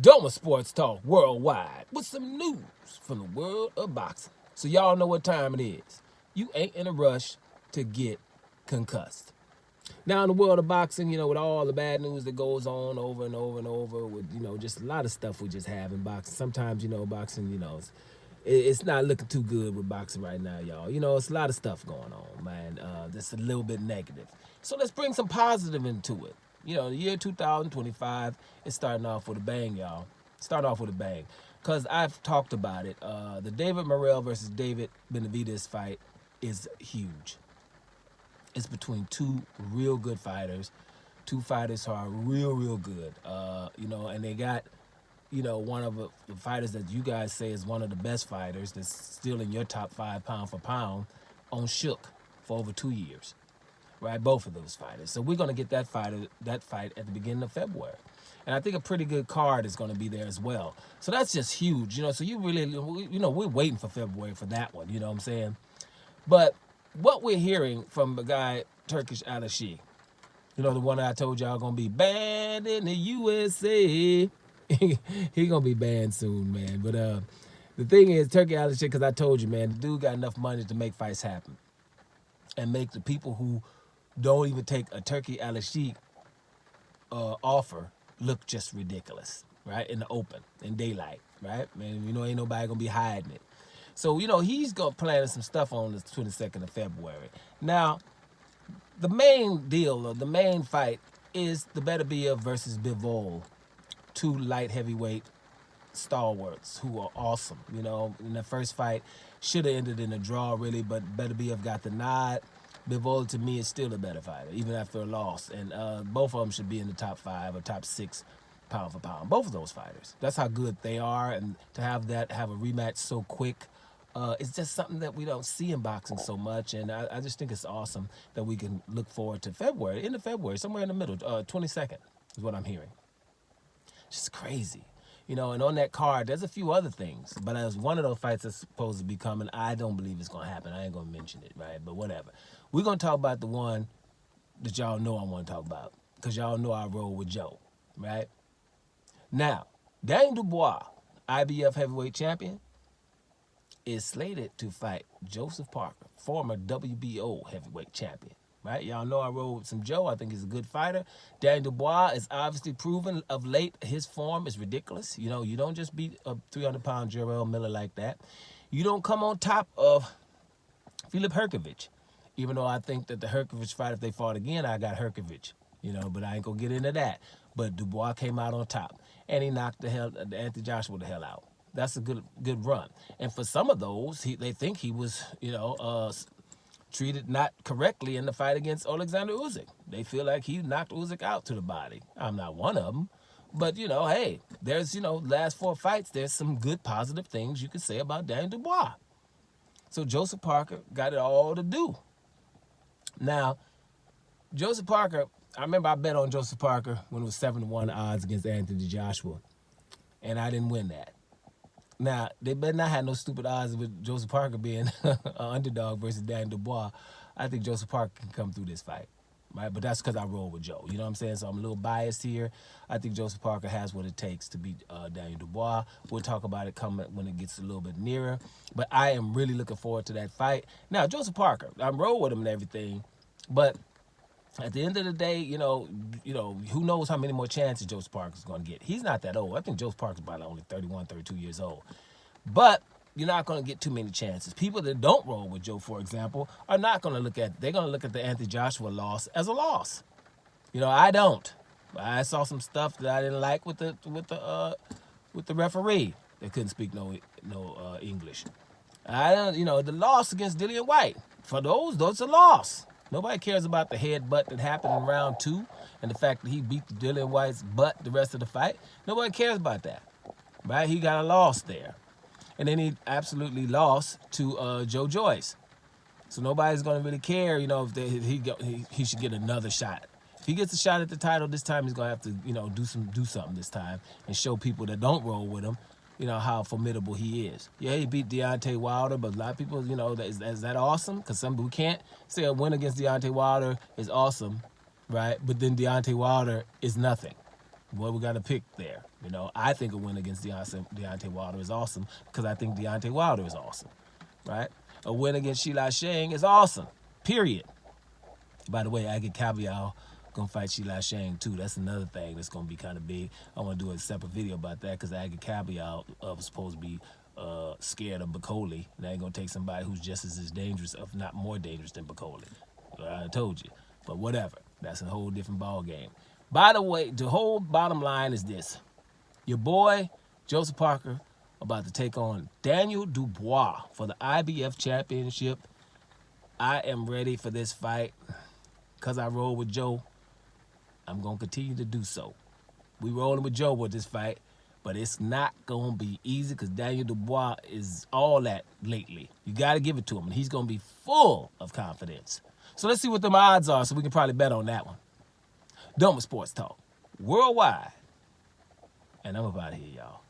Doma Sports Talk Worldwide with some news from the world of boxing. So y'all know what time it is. You ain't in a rush to get concussed. Now in the world of boxing, with all the bad news that goes on over and over and over with, just a lot of stuff we just have in boxing. Sometimes, boxing, it's not looking too good with boxing right now, y'all. It's a lot of stuff going on, man. That's a little bit negative. So let's bring some positive into it. The year 2025 is starting off with a bang, y'all. Start off with a bang. Because I've talked about it. The David Morrell versus David Benavidez fight is huge. It's between two real good fighters. Two fighters who are real good. And they got, one of the fighters that you guys say is one of the best fighters that's still in your top 5 pound for pound on shook for over 2 years. Right, both of those fighters. So we're gonna get that fight at the beginning of February, and I think a pretty good card is gonna be there as well. So that's just huge, So you really, we're waiting for February for that one. You know what I'm saying? But what we're hearing from the guy Turkish Alashi, the one that I told y'all gonna be banned in the USA. He gonna be banned soon, man. But the thing is, Turkish Alashi, because I told you, man, the dude got enough money to make fights happen and make the people who don't even take a Turkey Al-Sheikh offer look just ridiculous, right? In the open, in daylight, right? Man, ain't nobody gonna be hiding it. So, he's gonna plan some stuff on the 22nd of February. Now, the main deal, or the main fight, is the Beterbiev versus Bivol, two light heavyweight stalwarts who are awesome. In the first fight, should have ended in a draw, really, but Beterbiev got the nod. Bivol, to me, is still a better fighter, even after a loss. And both of them should be in the top 5 or top 6 pound for pound. Both of those fighters. That's how good they are. And to have a rematch so quick, it's just something that we don't see in boxing so much. And I just think it's awesome that we can look forward to February, end of February, somewhere in the middle, 22nd is what I'm hearing. Just crazy. And on that card, there's a few other things. But as one of those fights that's supposed to be coming, I don't believe it's going to happen. I ain't going to mention it, right? But whatever. We're going to talk about the one that y'all know I want to talk about. Because y'all know I roll with Joe, right? Now, Daniel Dubois, IBF heavyweight champion, is slated to fight Joseph Parker, former WBO heavyweight champion. Right? Y'all know I roll with some Joe. I think he's a good fighter. Daniel Dubois is obviously proven of late. His form is ridiculous. You don't just beat a 300-pound Jarrell Miller like that. You don't come on top of Filip Hrgović. Even though I think that the Hrgović fight, if they fought again, I got Hrgović. But I ain't going to get into that. But Dubois came out on top. And he knocked the Anthony Joshua the hell out. That's a good run. And for some of those, they think he was, treated not correctly in the fight against Alexander Usyk. They feel like he knocked Usyk out to the body. I'm not one of them. But, hey, there's, last 4 fights, there's some good positive things you could say about Daniel Dubois. So Joseph Parker got it all to do. Now, Joseph Parker, I remember I bet on Joseph Parker when it was 7-1 odds against Anthony Joshua. And I didn't win that. Now, they better not have no stupid odds with Joseph Parker being an underdog versus Daniel Dubois. I think Joseph Parker can come through this fight, right? But that's because I roll with Joe. You know what I'm saying? So I'm a little biased here. I think Joseph Parker has what it takes to beat Daniel Dubois. We'll talk about it coming when it gets a little bit nearer. But I am really looking forward to that fight. Now, Joseph Parker, I'm roll with him and everything, but at the end of the day, who knows how many more chances Joseph Parker's going to get. He's not that old. I think Joseph Parker's about only 31, 32 years old. But you're not going to get too many chances. People that don't roll with Joe, for example, are not going to they're going to look at the Anthony Joshua loss as a loss. I don't. I saw some stuff that I didn't like with the referee. They couldn't speak no English. I don't, the loss against Dillian White, for those a loss. Nobody cares about the headbutt that happened in round 2 and the fact that he beat Dillian White's butt the rest of the fight. Nobody cares about that, right? He got a loss there. And then he absolutely lost to Joe Joyce. So nobody's going to really care, if he should get another shot. If he gets a shot at the title this time, he's going to have to, do something this time and show people that don't roll with him, how formidable he is. Yeah, he beat Deontay Wilder, but a lot of people, is that awesome? Because some people can't say a win against Deontay Wilder is awesome, right? But then Deontay Wilder is nothing. What we got to pick there? You know, I think a win against Deontay Wilder is awesome because I think Deontay Wilder is awesome, right? A win against Shilai Shang is awesome, period. By the way, Aggie Cavial gonna fight Shilai Shang too. That's another thing that's gonna be kind of big. I want to do a separate video about that because Aggie Cavial was supposed to be scared of Bacoli. Now ain't gonna take somebody who's just as dangerous, if not more dangerous than Bacoli. I told you, but whatever. That's a whole different ball game. By the way, the whole bottom line is this: your boy Joseph Parker about to take on Daniel Dubois for the IBF championship. I am ready for this fight. Because I roll with Joe, I'm going to continue to do so. We rolling with Joe with this fight, but it's not going to be easy because Daniel Dubois is all that lately. You got to give it to him, and he's going to be full of confidence. So let's see what them odds are so we can probably bet on that one. Done with Sports Talk Worldwide, and I'm about here, y'all.